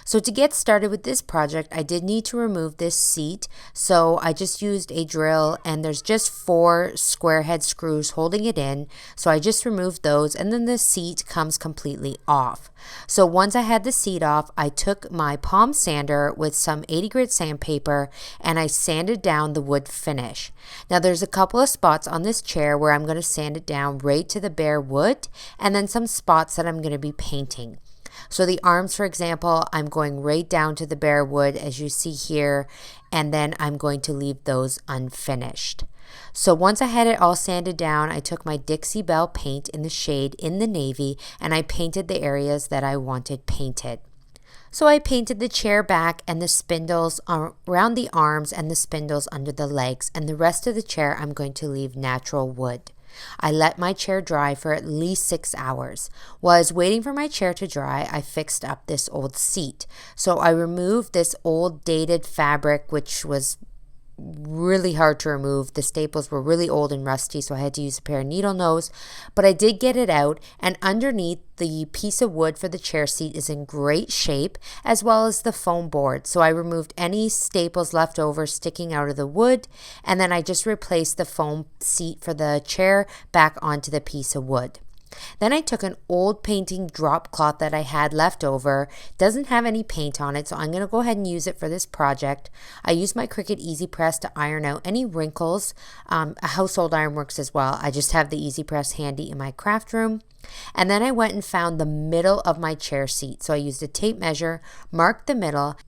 So to get started with this project, I did need to remove this seat. So I just used a drill and there's just 4 square head screws holding it in. So I just removed those and then the seat comes completely off. So once I had the seat off, I took my palm sander with some 80 grit sandpaper and I sanded down the wood finish. Now there's a couple of spots on this chair where I'm going to sand it down right to the bare wood and then some spots that I'm going to be painting. So the arms, for example, I'm going right down to the bare wood as you see here, and then I'm going to leave those unfinished. So once I had it all sanded down, I took my Dixie Belle paint in the shade in the navy and I painted the areas that I wanted painted. So I painted the chair back and the spindles around the arms and the spindles under the legs, and the rest of the chair I'm going to leave natural wood. I let my chair dry for at least 6 hours. While I was waiting for my chair to dry, I fixed up this old seat. So I removed this old dated fabric, which was really hard to remove. The staples were really old and rusty, so I had to use a pair of needle nose, but I did get it out, and underneath the piece of wood for the chair seat is in great shape, as well as the foam board. So I removed any staples left over sticking out of the wood, and then I just replaced the foam seat for the chair back onto the piece of wood. Then I took an old painting drop cloth that I had left over. Doesn't have any paint on it, so I'm going to go ahead and use it for this project. I used my Cricut Easy Press to iron out any wrinkles. A household iron works as well. I just have the Easy Press handy in my craft room. And then I went and found the middle of my chair seat. So I used a tape measure, marked the middle,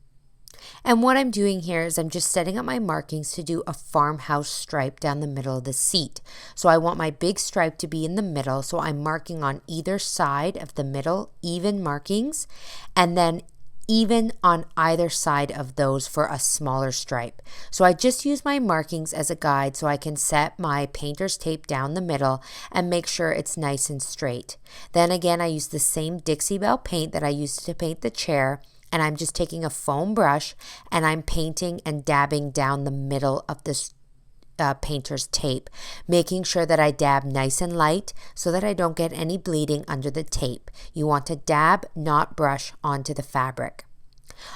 and what I'm doing here is I'm just setting up my markings to do a farmhouse stripe down the middle of the seat. So I want my big stripe to be in the middle, so I'm marking on either side of the middle, even markings, and then even on either side of those for a smaller stripe. So I just use my markings as a guide so I can set my painter's tape down the middle and make sure it's nice and straight. Then again, I use the same Dixie Belle paint that I used to paint the chair, and I'm just taking a foam brush and I'm painting and dabbing down the middle of this painter's tape, making sure that I dab nice and light so that I don't get any bleeding under the tape. You want to dab, not brush onto the fabric.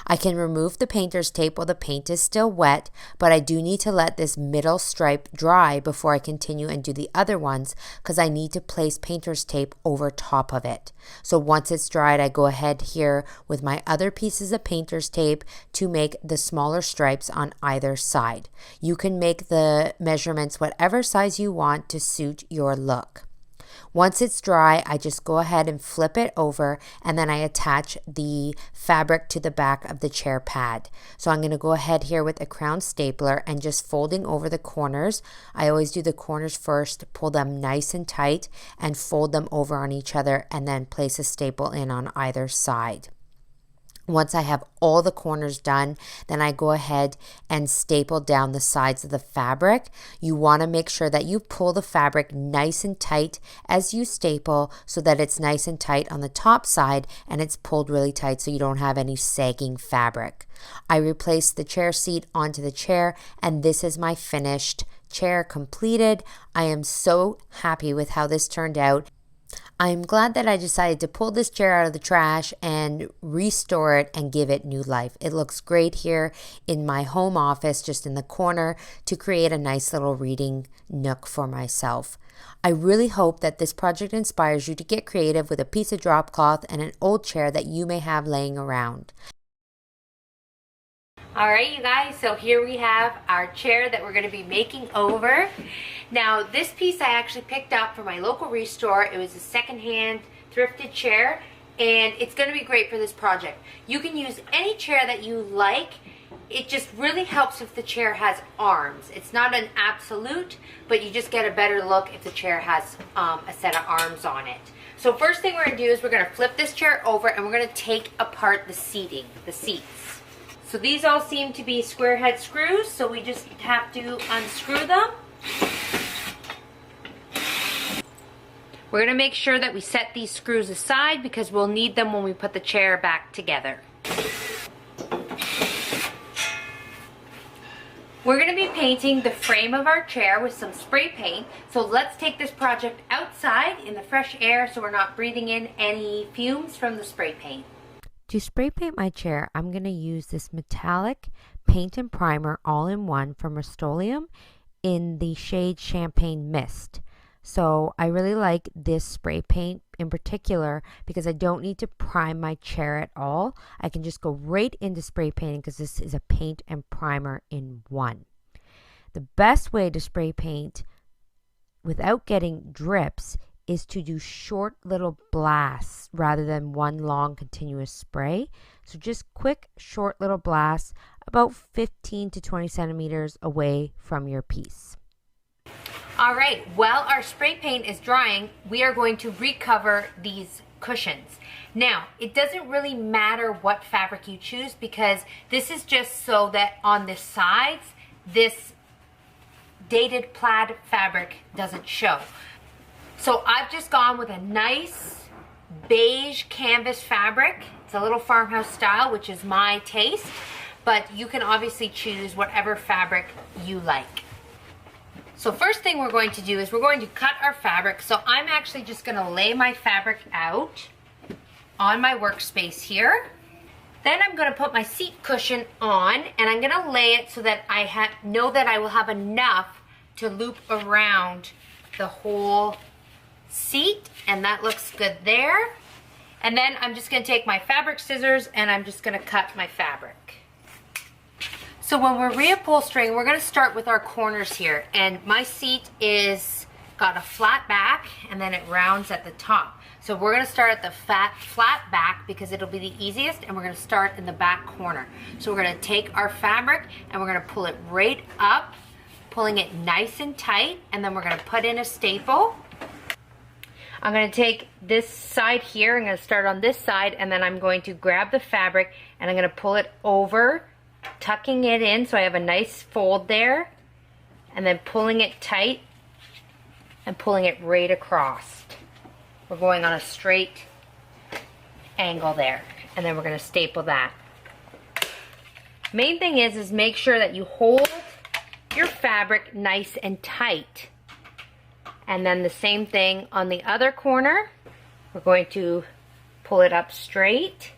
I can remove the painter's tape while the paint is still wet, but I do need to let this middle stripe dry before I continue and do the other ones because I need to place painter's tape over top of it. So once it's dried, I go ahead here with my other pieces of painter's tape to make the smaller stripes on either side. You can make the measurements whatever size you want to suit your look. Once it's dry, I just go ahead and flip it over and then I attach the fabric to the back of the chair pad. So I'm going to go ahead here with a crown stapler and just folding over the corners. I always do the corners first, pull them nice and tight and fold them over on each other and then place a staple in on either side. Once I have all the corners done, then I go ahead and staple down the sides of the fabric. You want to make sure that you pull the fabric nice and tight as you staple so that it's nice and tight on the top side and it's pulled really tight so you don't have any sagging fabric. I replace the chair seat onto the chair and this is my finished chair completed. I am so happy with how this turned out. I'm glad that I decided to pull this chair out of the trash and restore it and give it new life. It looks great here in my home office, just in the corner, to create a nice little reading nook for myself. I really hope that this project inspires you to get creative with a piece of drop cloth and an old chair that you may have laying around. Alright you guys, so here we have our chair that we're going to be making over. Now this piece I actually picked up from my local restore. It was a secondhand thrifted chair and it's going to be great for this project. You can use any chair that you like. It just really helps if the chair has arms. It's not an absolute, but you just get a better look if the chair has a set of arms on it. So first thing we're going to do is we're going to flip this chair over and we're going to take apart the seats. So these all seem to be square head screws, so we just have to unscrew them. We're going to make sure that we set these screws aside because we'll need them when we put the chair back together. We're going to be painting the frame of our chair with some spray paint, so let's take this project outside in the fresh air so we're not breathing in any fumes from the spray paint. To spray paint my chair, I'm going to use this metallic paint and primer all-in-one from Rust-Oleum in the shade Champagne Mist. So I really like this spray paint in particular because I don't need to prime my chair at all. I can just go right into spray painting because this is a paint and primer in one. The best way to spray paint without getting drips is to do short little blasts rather than one long continuous spray. So just quick short little blasts about 15 to 20 centimeters away from your piece. All right, while our spray paint is drying, we are going to recover these cushions. Now, it doesn't really matter what fabric you choose because this is just so that on the sides, this dated plaid fabric doesn't show. So I've just gone with a nice beige canvas fabric. It's a little farmhouse style, which is my taste, but you can obviously choose whatever fabric you like. So first thing we're going to do is we're going to cut our fabric. So I'm actually just going to lay my fabric out on my workspace here. Then I'm going to put my seat cushion on and I'm going to lay it so that I know that I will have enough to loop around the whole seat, and that looks good there. And then I'm just going to take my fabric scissors and I'm just going to cut my fabric. So when we're reupholstering, we're going to start with our corners here, and my seat is got a flat back and then it rounds at the top. So we're going to start at the flat back because it'll be the easiest, and we're going to start in the back corner. So we're going to take our fabric and we're going to pull it right up, pulling it nice and tight, and then we're going to put in a staple. I'm going to take this side here, I'm going to start on this side, and then I'm going to grab the fabric and I'm going to pull it over, tucking it in so I have a nice fold there, and then pulling it tight and pulling it right across. We're going on a straight angle there, and then we're going to staple that. Main thing is make sure that you hold your fabric nice and tight. And then the same thing on the other corner. We're going to pull it up straight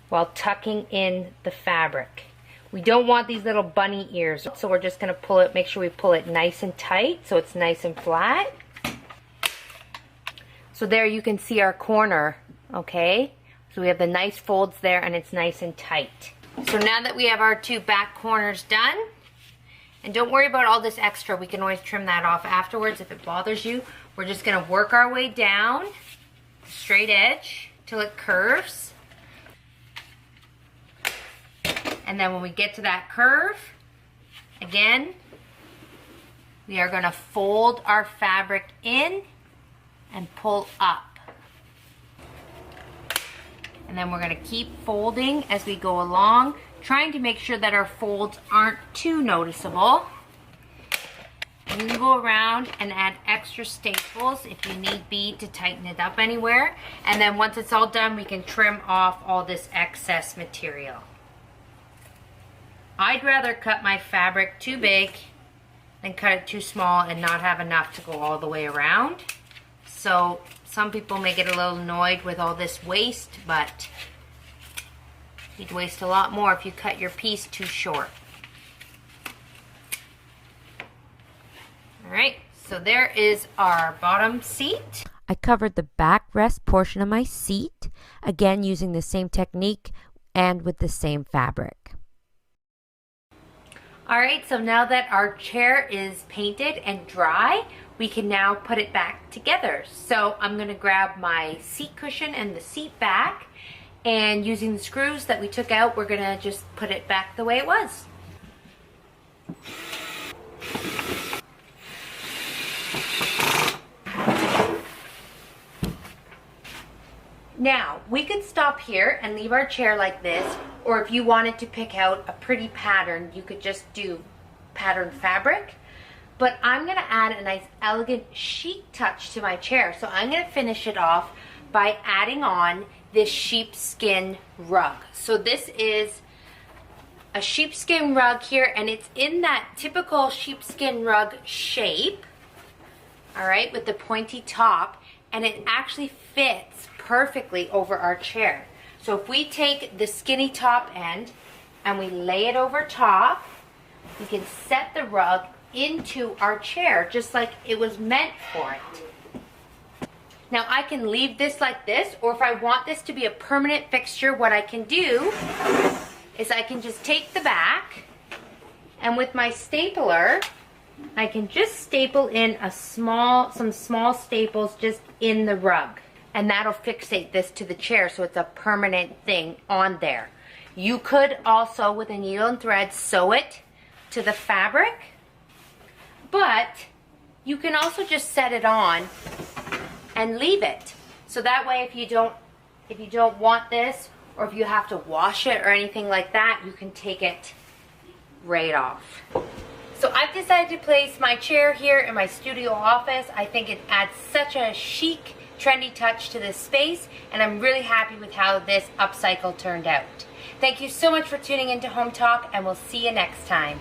while tucking in the fabric. We don't want these little bunny ears, so we're just going to pull it, make sure we pull it nice and tight so it's nice and flat. So there you can see our corner, okay? So we have the nice folds there and it's nice and tight. So now that we have our two back corners done, and don't worry about all this extra, we can always trim that off afterwards if it bothers you. We're just going to work our way down the straight edge till it curves. And then when we get to that curve, again, we are going to fold our fabric in and pull up. And then we're going to keep folding as we go along, trying to make sure that our folds aren't too noticeable. You can go around and add extra staples if you need be to tighten it up anywhere. And then once it's all done, we can trim off all this excess material. I'd rather cut my fabric too big than cut it too small and not have enough to go all the way around. So some people may get a little annoyed with all this waste, but you'd waste a lot more if you cut your piece too short. All right, so there is our bottom seat. I covered the backrest portion of my seat, again using the same technique and with the same fabric. All right, so now that our chair is painted and dry, we can now put it back together. So I'm gonna grab my seat cushion and the seat back, and using the screws that we took out, we're gonna just put it back the way it was. Now, we could stop here and leave our chair like this, or if you wanted to pick out a pretty pattern, you could just do pattern fabric. But I'm gonna add a nice elegant chic touch to my chair. So I'm gonna finish it off by adding on this sheepskin rug. So this is a sheepskin rug here, and it's in that typical sheepskin rug shape, all right, with the pointy top, and it actually fits perfectly over our chair. So if we take the skinny top end and we lay it over top, we can set the rug into our chair just like it was meant for it. Now I can leave this like this, or if I want this to be a permanent fixture, what I can do is I can just take the back, and with my stapler, I can just staple in some small staples just in the rug. And that'll fixate this to the chair so it's a permanent thing on there. You could also, with a needle and thread, sew it to the fabric, but you can also just set it on and leave it. So that way if you don't want this, or if you have to wash it or anything like that, you can take it right off. So I've decided to place my chair here in my studio office. I think it adds such a chic, trendy touch to this space, and I'm really happy with how this upcycle turned out. Thank you so much for tuning into Home Talk, and we'll see you next time.